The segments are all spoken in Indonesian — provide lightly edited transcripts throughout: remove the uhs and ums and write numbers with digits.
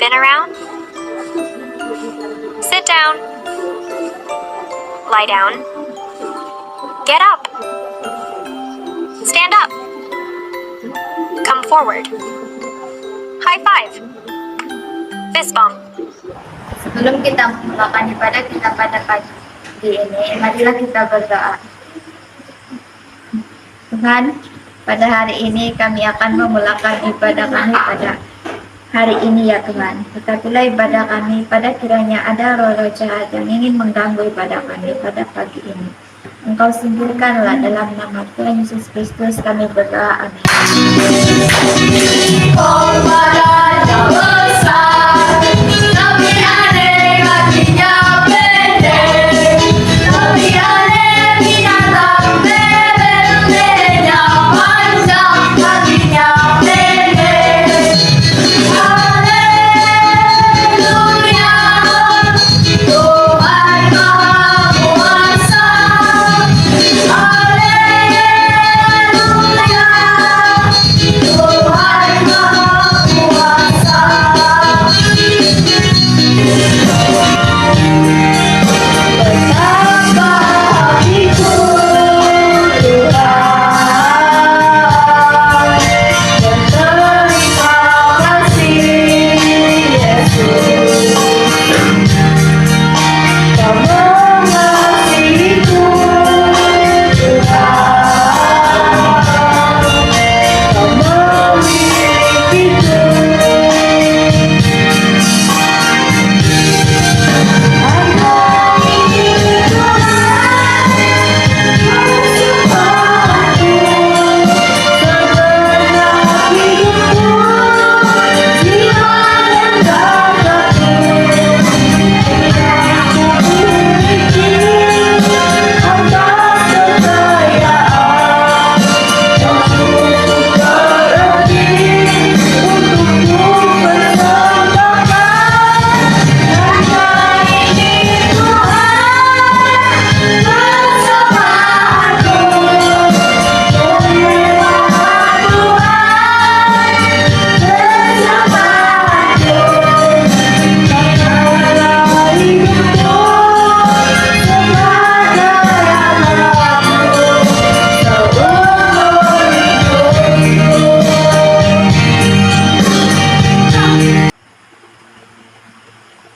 been around? Sit down. Lie down. Get up. Stand up. Come forward. High five. Fist bump. Sebelum kita melakukan ibadah kita pada pagi ini, marilah kita berdoa. Tuhan, pada hari ini kami akan memulakan ibadah kami pada hari ini ya Tuhan. Tetapilah ibadah kami pada kiranya ada roh-roh jahat yang ingin mengganggu ibadah kami pada pagi ini. Engkau singkirkanlah dalam nama Tuhan Yesus Kristus kami berdoa. Amin.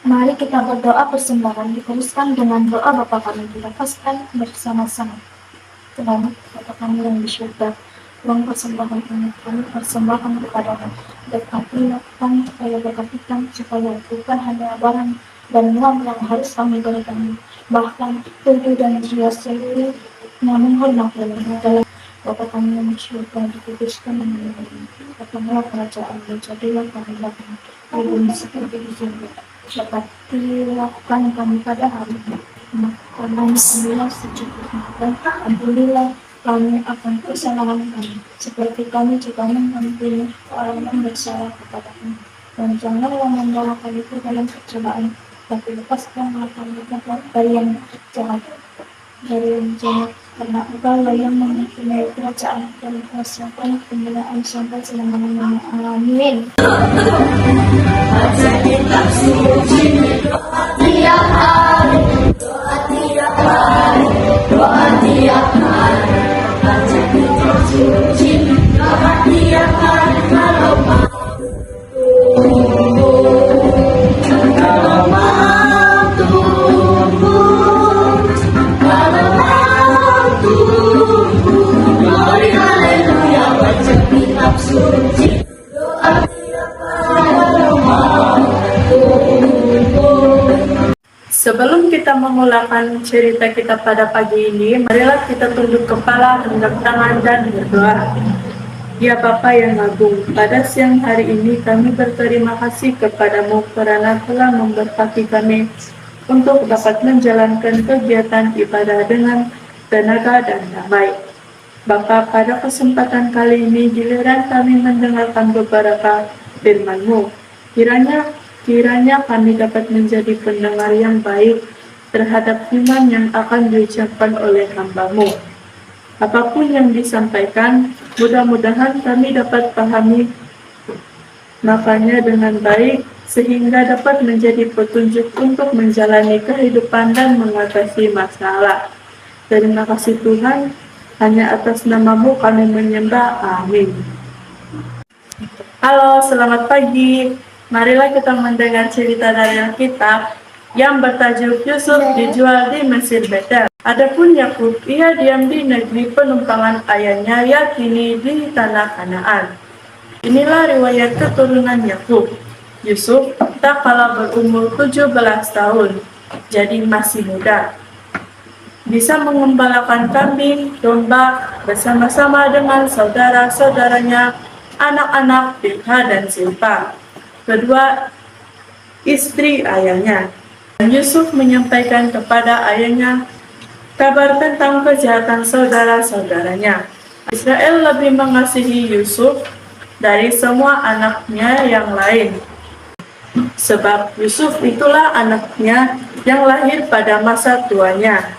Mari kita berdoa persembahan diteruskan dengan doa Bapa kami dilafazkan bersama-sama. Tuhan, Bapa kami yang di surga, uang persembahan ini kami persembahkan kepadamu. Berkatilah kami supaya berkatikan supaya bukan hanya barang dan uang yang harus kami berikan, bahkan tubuh dan jiwa sendiri, namun hormatlah dalam Bapa kami yang di surga, dikuduskan nama Tuhan. Datanglah kerajaan-Mu, jadilah kehendakmu di bumi seperti di surga. Seperti lakukan kami pada hari ini, makanan kamilah secukupnya, dan ampunilah kami akan kesalahan kami, seperti kami juga mengampuni orang yang bersalah kepada kami. Dan janganlah membawa kami ke dalam percobaan, tapi lepaskanlah kami dari yang jahat, karena Engkau yang mempunyai kerajaan dan kuasa dan kemuliaan sampai selama-lamanya. Amin. Sebelum kita memulakan cerita kita pada pagi ini, marilah kita tunduk kepala, hendak tangan, dan berdoa. Ya Bapa yang agung, pada siang hari ini kami berterima kasih kepadamu karena telah memberkati kami untuk dapat menjalankan kegiatan ibadah dengan tenaga dan damai. Bapa, pada kesempatan kali ini giliran kami mendengarkan beberapa firman-Mu. Kiranya kami dapat menjadi pendengar yang baik terhadap firman yang akan diucapkan oleh hamba-Mu. Apapun yang disampaikan, mudah-mudahan kami dapat pahami makanya dengan baik sehingga dapat menjadi petunjuk untuk menjalani kehidupan dan mengatasi masalah. Terima kasih Tuhan, hanya atas nama-Mu kami menyembah. Amin. Halo, selamat pagi. Marilah kita mendengar cerita dari Alkitab yang bertajuk Yusuf dijual di Mesir Betel. Adapun Yakub, ia diam di negeri penumpangan ayahnya, yakni di tanah Kanaan. Inilah riwayat keturunan Yakub. Yusuf tak kalah berumur 17 tahun, jadi masih muda. Bisa mengembalakan kambing, domba bersama-sama dengan saudara-saudaranya, anak-anak Bilha dan Silpa, kedua istri ayahnya. Dan Yusuf menyampaikan kepada ayahnya kabar tentang kejahatan saudara-saudaranya. Israel lebih mengasihi Yusuf dari semua anaknya yang lain. Sebab Yusuf itulah anaknya yang lahir pada masa tuanya,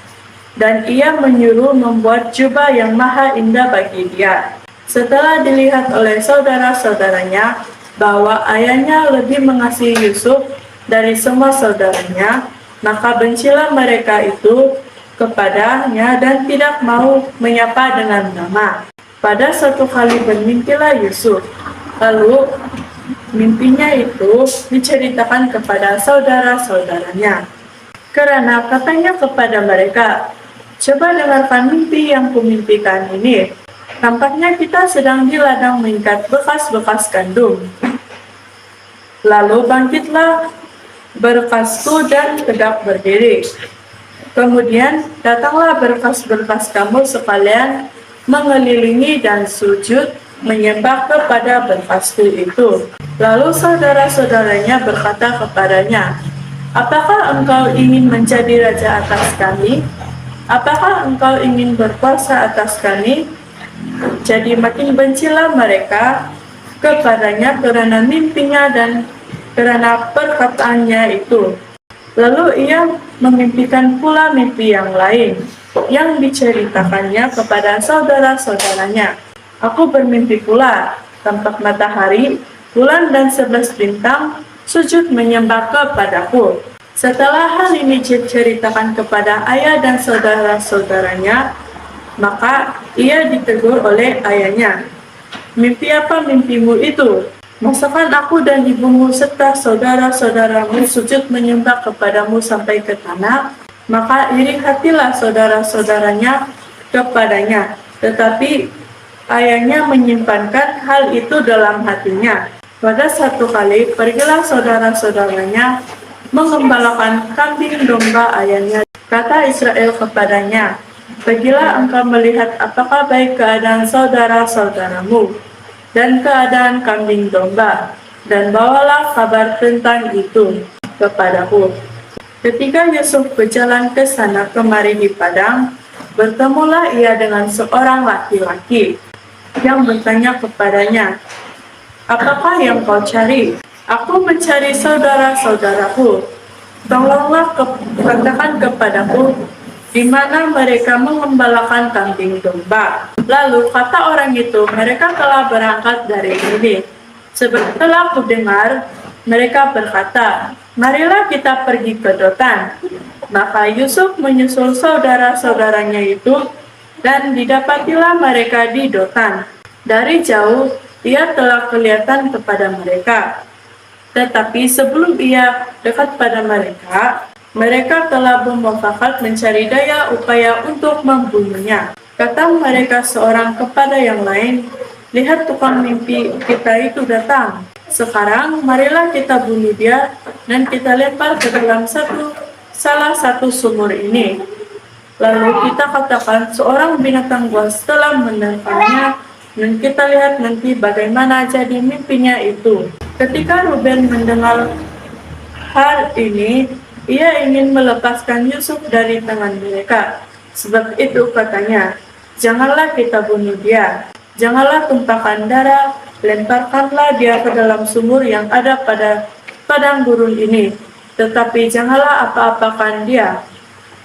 dan ia menyuruh membuat jubah yang maha indah bagi dia. Setelah dilihat oleh saudara-saudaranya bahwa ayahnya lebih mengasihi Yusuf dari semua saudaranya, maka bencilah mereka itu kepadanya dan tidak mau menyapa dengan nama. Pada suatu kali bermimpilah Yusuf, lalu mimpinya itu diceritakan kepada saudara-saudaranya. Karena katanya kepada mereka, "Coba dengarkan mimpi yang kumimpikan ini. Tampaknya kita sedang di ladang mengikat bekas-bekas gandum. Lalu bangkitlah berkasku dan tegak berdiri. Kemudian datanglah berkas-berkas kamu sekalian mengelilingi dan sujud menyembah kepada berkasku itu." Lalu saudara-saudaranya berkata kepadanya, "Apakah engkau ingin menjadi raja atas kami? Apakah engkau ingin berkuasa atas kami?" Jadi makin bencilah mereka kepadanya karena mimpinya dan karena perkataannya itu. Lalu ia memimpikan pula mimpi yang lain, yang diceritakannya kepada saudara-saudaranya. "Aku bermimpi pula, tampak matahari, bulan dan 11 bintang sujud menyembah kepadaku." Setelah hal ini diceritakan kepada ayah dan saudara-saudaranya, maka ia ditegur oleh ayahnya. "Mimpi apa mimpimu itu? Masakan aku dan ibumu serta saudara-saudaramu sujud menyembah kepadamu sampai ke tanah?" Maka iri hatilah saudara-saudaranya kepadanya, tetapi ayahnya menyimpankan hal itu dalam hatinya. Pada satu kali pergilah saudara-saudaranya mengembalakan kambing domba ayahnya. Kata Israel kepadanya, "Pergilah engkau melihat apakah baik keadaan saudara-saudaramu dan keadaan kambing domba, dan bawalah kabar tentang itu kepadaku." Ketika Yusuf berjalan ke sana kemari di padang, bertemulah ia dengan seorang laki-laki yang bertanya kepadanya, "Apakah yang kau cari?" "Aku mencari saudara-saudaraku. Tolonglah katakan kepadaku di mana mereka mengembalakan kambing domba." Lalu kata orang itu, "Mereka telah berangkat dari sini." Setelah aku dengar, mereka berkata, "Marilah kita pergi ke Dotan." Maka Yusuf menyusul saudara-saudaranya itu, dan didapatilah mereka di Dotan. Dari jauh, ia telah kelihatan kepada mereka. Tetapi sebelum ia dekat pada mereka, mereka telah bermufakat mencari daya upaya untuk membunuhnya. Kata mereka seorang kepada yang lain, "Lihat tukang mimpi kita itu datang. Sekarang marilah kita bunuh dia dan kita lempar ke dalam salah satu sumur ini. Lalu kita katakan seorang binatang buas telah menerkamnya, dan kita lihat nanti bagaimana jadi mimpinya itu." Ketika Ruben mendengar hal ini, ia ingin melepaskan Yusuf dari tangan mereka. Sebab itu katanya, "Janganlah kita bunuh dia. Janganlah tumpahkan darah, lemparkanlah dia ke dalam sumur yang ada pada padang gurun ini. Tetapi janganlah apa-apakan dia."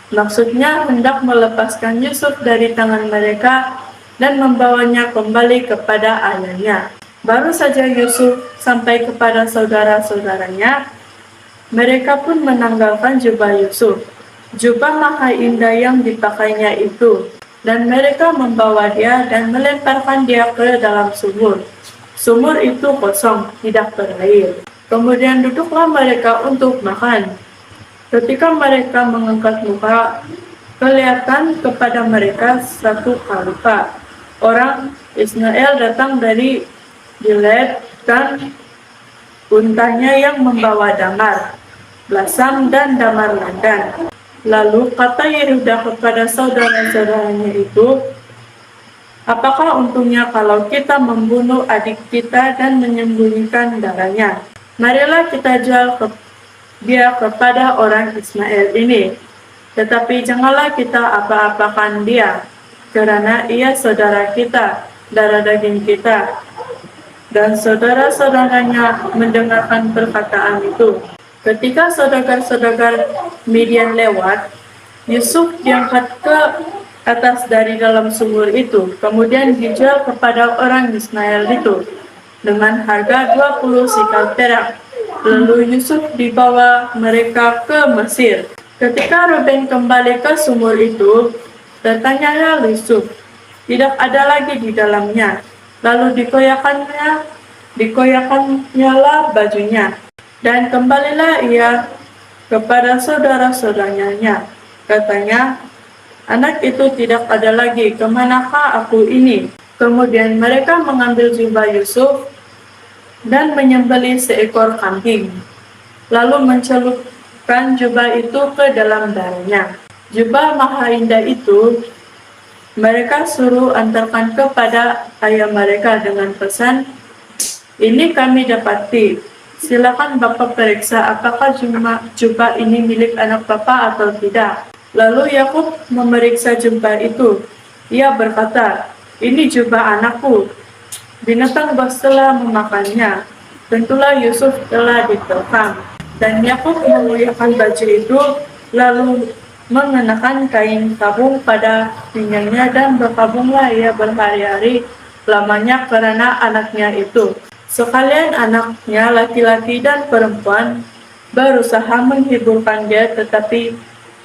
Maksudnya hendak melepaskan Yusuf dari tangan mereka dan membawanya kembali kepada ayahnya. Baru saja Yusuf sampai kepada saudara-saudaranya, mereka pun menanggalkan jubah Yusuf, jubah maha indah yang dipakainya itu, dan mereka membawa dia dan melemparkan dia ke dalam sumur. Sumur itu kosong, tidak berair. Kemudian duduklah mereka untuk makan. Ketika mereka mengangkat muka, kelihatan kepada mereka satu khalifah. Orang Ismail datang dari Gilead dan untanya yang membawa damar, belasang dan damar landan. Lalu kata Yehuda kepada saudara-saudaranya itu, apakah untungnya kalau kita membunuh adik kita dan menyembunyikan darahnya? Marilah kita jual dia kepada orang Ismail ini. Tetapi janganlah kita apa-apakan dia, karena ia saudara kita, darah daging kita. Dan saudara-saudaranya mendengarkan perkataan itu. Ketika saudagar-saudagar Midian lewat, Yusuf diangkat ke atas dari dalam sumur itu, kemudian dijual kepada orang Ismail itu dengan harga 20 sikal perak. Lalu Yusuf dibawa mereka ke Mesir. Ketika Ruben kembali ke sumur itu, bertanyalah Yusuf, tidak ada lagi di dalamnya. Lalu dikoyakannya bajunya, dan kembalilah ia kepada saudara-saudaranya. Katanya, anak itu tidak ada lagi, kemanakah aku ini? Kemudian mereka mengambil jubah Yusuf dan menyembelih seekor kambing, lalu mencelupkan jubah itu ke dalam darahnya. Jubah maha indah itu mereka suruh antarkan kepada ayah mereka dengan pesan, ini kami dapati, silakan Bapak periksa apakah jubah ini milik anak Bapak atau tidak. Lalu Yakub memeriksa jubah itu. Ia berkata, ini jubah anakku. Binatang buas telah memakannya. Tentulah Yusuf telah diterkam. Dan Yakub memuliakan baju itu, lalu mengenakan kain kabung pada pinggangnya, dan berkabunglah ia berhari-hari lamanya karena anaknya itu. Sekalian anaknya laki-laki dan perempuan berusaha menghiburkan dia, tetapi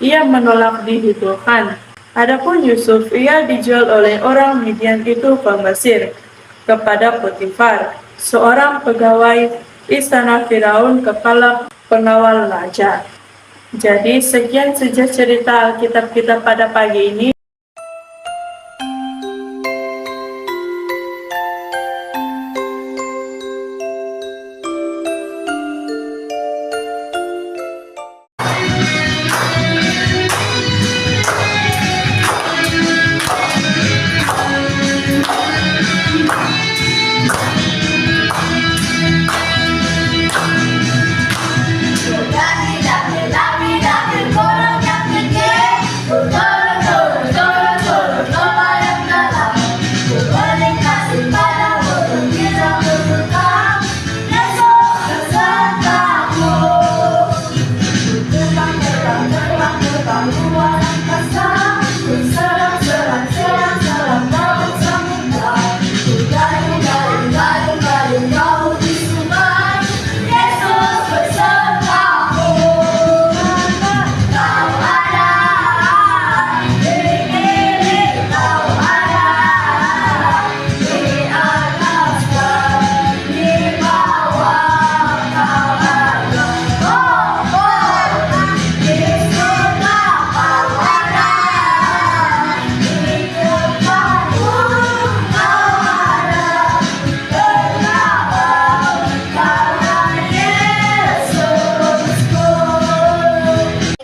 ia menolak dihiburkan. Adapun Yusuf, ia dijual oleh orang Midian itu ke Mesir kepada Potifar, seorang pegawai istana Firaun, kepala pengawal raja. Jadi sekian saja cerita Alkitab kita pada pagi ini.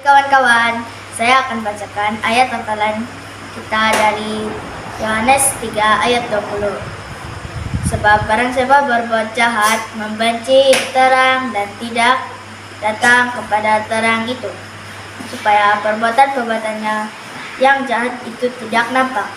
Kawan-kawan, saya akan bacakan ayat hafalan kita dari Yohanes 3 ayat 20. Sebab barang siapa berbuat jahat, membenci terang dan tidak datang kepada terang itu, supaya perbuatan-perbuatannya yang jahat itu tidak nampak.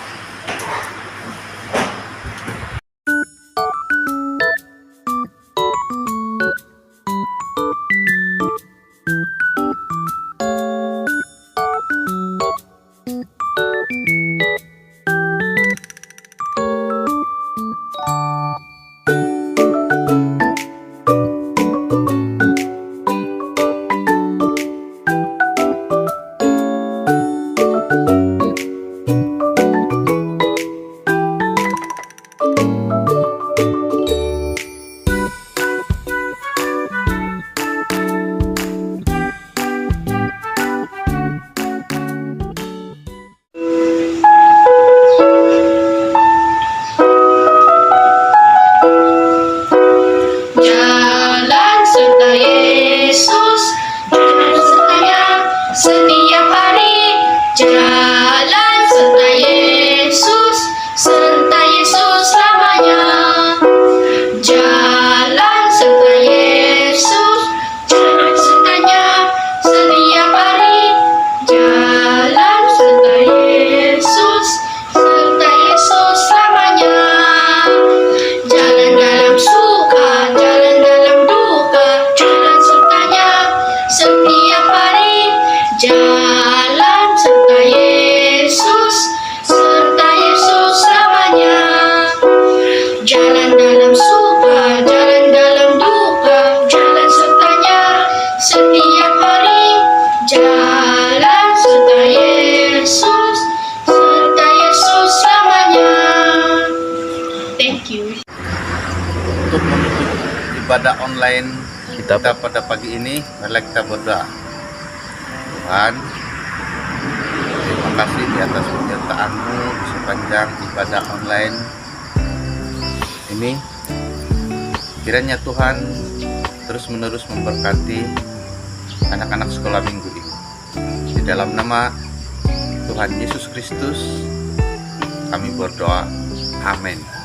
ibadah online kita pada pagi ini, marilah kita berdoa. Tuhan, terima kasih di atas penyertaan-Mu sepanjang ibadah online ini. Kiranya Tuhan terus-menerus memberkati anak-anak sekolah minggu ini. Di dalam nama Tuhan Yesus Kristus kami berdoa. Amin.